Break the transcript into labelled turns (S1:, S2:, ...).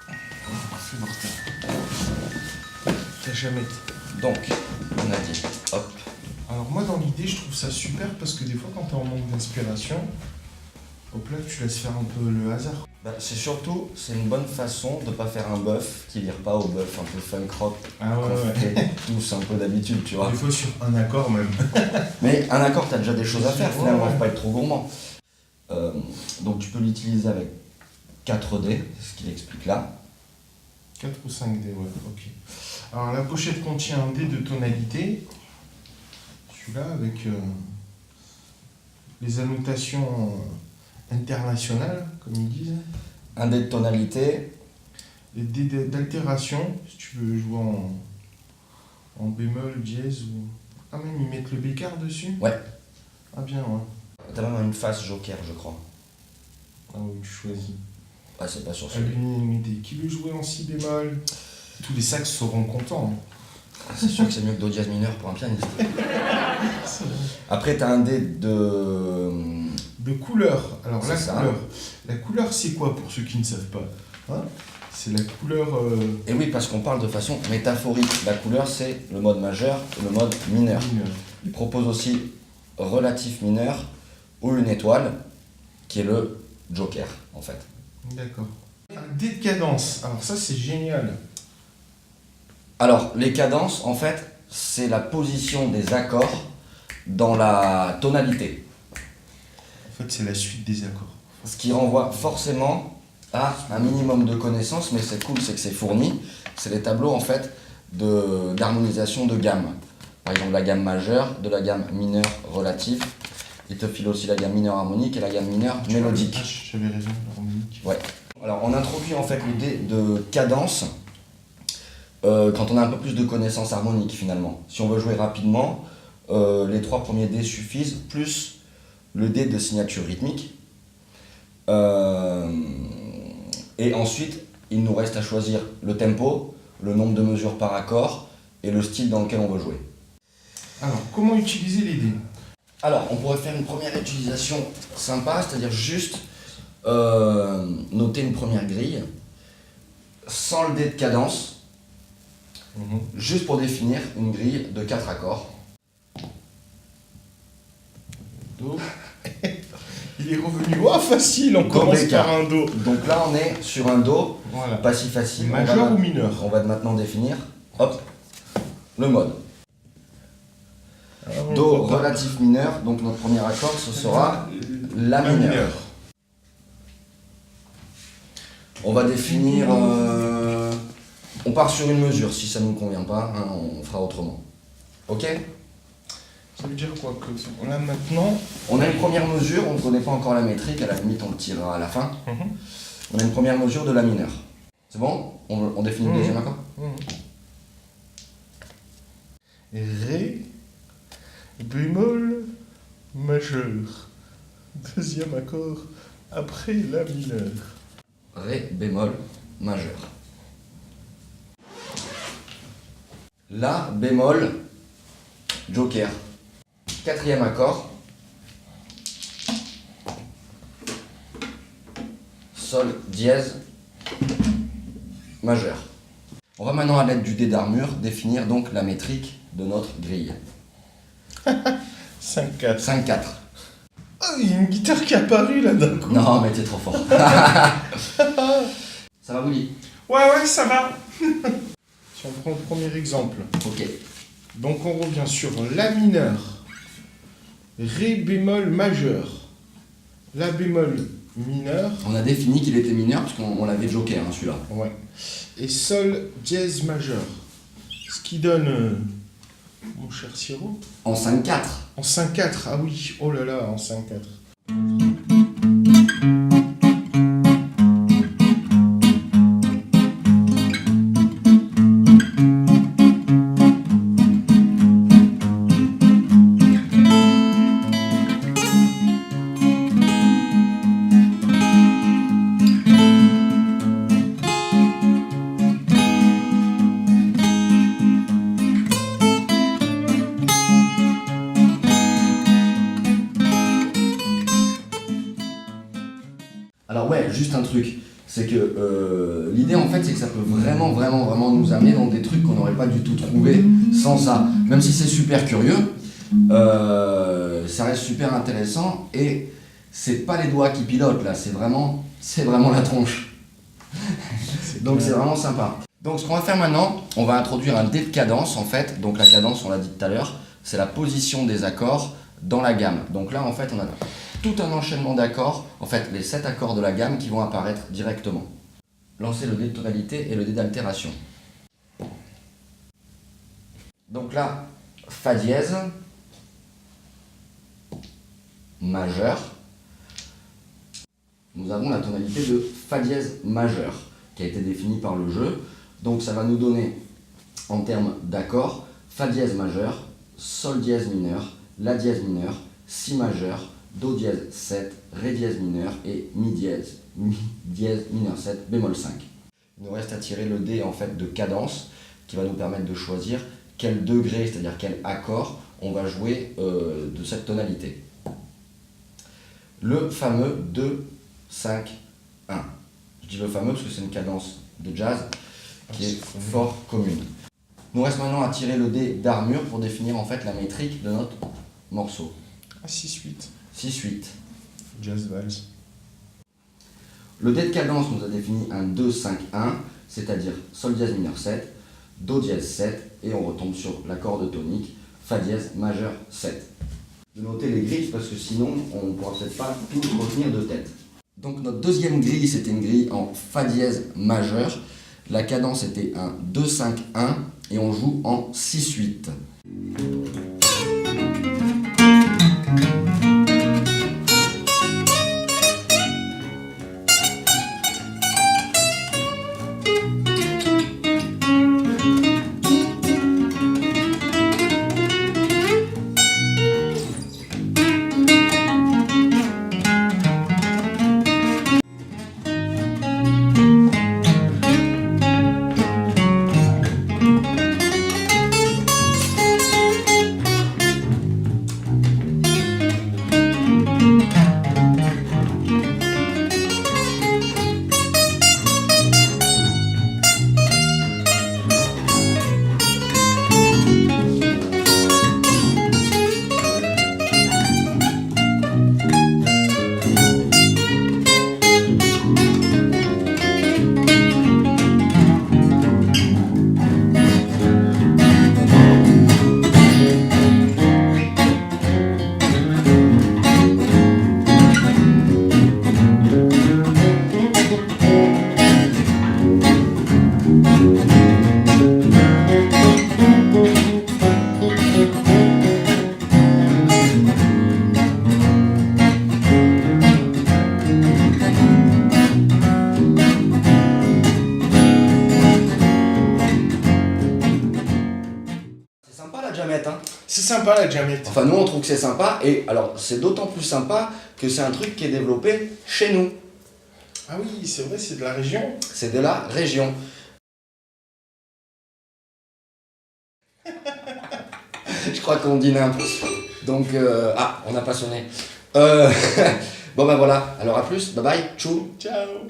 S1: Fais voir t'as jamais...
S2: Donc, on a dit, hop.
S1: Alors moi dans l'idée je trouve ça super parce que des fois quand t'es en manque d'inspiration, hop là tu laisses faire un peu le hasard.
S2: Bah, c'est une bonne façon de pas faire un bœuf qui vire pas au bœuf un peu funk rock
S1: Ah ouais,
S2: qu'on fait tous un peu d'habitude, tu vois.
S1: Des fois sur un accord même.
S2: Mais un accord, t'as déjà des choses à faire finalement,
S1: Ouais.
S2: faut pas être trop gourmand. Donc tu peux l'utiliser avec 4 dés, c'est ce qu'il explique là.
S1: 4 ou 5 dés, ouais, ok. Alors la pochette contient un dé de tonalité. Celui-là avec les annotations internationales, comme ils disent.
S2: Un dé de tonalité,
S1: Les dés d'altération, si tu veux jouer en bémol, dièse ou... Ah même ils mettent le bécard dessus.
S2: Ouais.
S1: Ah bien, ouais.
S2: t'as même une face joker je crois.
S1: Ah oui, tu choisis.
S2: Ah c'est pas sur
S1: À
S2: celui.
S1: l'unanimité. Qui veut jouer en si bémol? Tous les sax seront contents.
S2: C'est sûr que c'est mieux que do dièse mineur pour un pianiste. Après t'as un dé de...
S1: De couleur. Alors
S2: C'est
S1: la
S2: ça.
S1: couleur. La couleur c'est quoi pour ceux qui ne savent pas, hein? C'est la couleur...
S2: Et oui, parce qu'on parle de façon métaphorique. La couleur, c'est le mode majeur et le mode mineur.
S1: mineur.
S2: Il propose aussi relatif mineur ou une étoile, qui est le joker, en fait.
S1: D'accord. Un dé de cadence. Alors ça c'est génial.
S2: Alors, les cadences, en fait, c'est la position des accords dans la tonalité.
S1: En fait c'est la suite des accords.
S2: Ce qui renvoie forcément à un minimum de connaissances, mais c'est cool, c'est que c'est fourni. C'est les tableaux, en fait, d'harmonisation de gamme. Par exemple, la gamme majeure, de la gamme mineure relative. Il te file aussi la gamme mineure harmonique et la gamme mineure mélodique.
S1: J'avais raison, harmonique.
S2: Ouais. Alors, on introduit en fait l'idée de cadence quand on a un peu plus de connaissances harmoniques finalement. Si on veut jouer rapidement, les 3 premiers dés suffisent, plus le dé de signature rythmique. Et ensuite, il nous reste à choisir le tempo, le nombre de mesures par accord et le style dans lequel on veut jouer.
S1: Alors, comment utiliser les dés?
S2: Alors, on pourrait faire une première utilisation sympa, c'est-à-dire juste noter une première grille, sans le dé de cadence, juste pour définir une grille de 4 accords.
S1: Do. Il est revenu. Oh, facile, on
S2: Do
S1: commence
S2: bécard.
S1: par un Do.
S2: Donc là, on est sur un Do,
S1: Voilà.
S2: pas si facile.
S1: Majeur ou mineur?
S2: On va maintenant définir, hop, le mode.
S1: Alors,
S2: Do relatif mineur, donc notre premier accord, ce sera La mineur. On va définir... on part sur une mesure, si ça ne nous convient pas, hein, on fera autrement. Ok?
S1: Ça veut dire quoi que on a maintenant...
S2: On a une première mesure, on ne connaît pas encore la métrique, à la limite on le tirera à la fin. On a une première mesure de La mineur. C'est bon? On définit le deuxième accord?
S1: Ré, bémol, majeur. Deuxième accord après La mineur.
S2: Ré bémol majeur. La bémol joker. Quatrième accord. Sol dièse majeur. On va maintenant à l'aide du dé d'armure définir donc la métrique de notre grille.
S1: 5-4.
S2: 5-4.
S1: Ah, il y a une guitare qui est apparue là d'un coup.
S2: Non mais t'es trop fort. Ça va Willy?
S1: Ouais, ça va. Si on prend le premier exemple.
S2: Ok.
S1: Donc on revient sur La mineur, Ré bémol majeur, La bémol mineur,
S2: On a défini qu'il était mineur parce qu'on l'avait joker hein, celui-là.
S1: ouais, et Sol dièse majeur. Ce qui donne, mon cher Siro,
S2: En 5-4.
S1: en 5-4. Ah oui, oh là là, en 5-4.
S2: Alors ouais, juste un truc. c'est que l'idée en fait c'est que ça peut vraiment nous amener dans des trucs qu'on n'aurait pas du tout trouvé sans ça. Même si c'est super curieux, ça reste super intéressant et c'est pas les doigts qui pilotent là, c'est vraiment la tronche. Donc c'est vraiment sympa. Donc ce qu'on va faire maintenant, on va introduire un dé de cadence en fait. Donc la cadence, on l'a dit tout à l'heure, c'est la position des accords dans la gamme. Donc là en fait on a tout un enchaînement d'accords, en fait les 7 accords de la gamme qui vont apparaître directement. Lancer le dé de tonalité et le dé d'altération. Donc là, Fa dièse, majeur. Nous avons la tonalité de Fa dièse majeur qui a été définie par le jeu. Donc ça va nous donner en termes d'accords Fa dièse majeur, Sol dièse mineur, La dièse mineur, Si majeur, Do dièse 7, Ré dièse mineur et Mi dièse mineur 7, bémol 5. Il nous reste à tirer le dé en fait de cadence qui va nous permettre de choisir quel degré, c'est-à-dire quel accord on va jouer de cette tonalité. Le fameux 2, 5, 1. Je dis le fameux parce que c'est une cadence de jazz qui est fort commune. Il nous reste maintenant à tirer le dé d'armure pour définir en fait la métrique de notre morceau.
S1: 6-8.
S2: 6-8.
S1: Jazz valse.
S2: Le dé de cadence nous a défini un 2, 5, 1, c'est-à-dire Sol dièse mineur 7, Do dièse 7, et on retombe sur l'accord de tonique, Fa dièse majeur 7. De noter les grilles parce que sinon on ne pourra peut-être pas tout retenir de tête. Donc notre deuxième grille, c'était une grille en Fa dièse majeur. La cadence était un 2, 5, 1 et on joue en 6, 8. Hein.
S1: C'est sympa la jamette.
S2: Enfin nous on trouve que c'est sympa et alors c'est d'autant plus sympa que c'est un truc qui est développé chez nous.
S1: Ah oui c'est vrai, c'est de la région.
S2: C'est de la région. Je crois qu'on dîne un peu. Donc on n'a pas sonné. Bon ben voilà, alors à plus, bye bye, tchou.
S1: Ciao.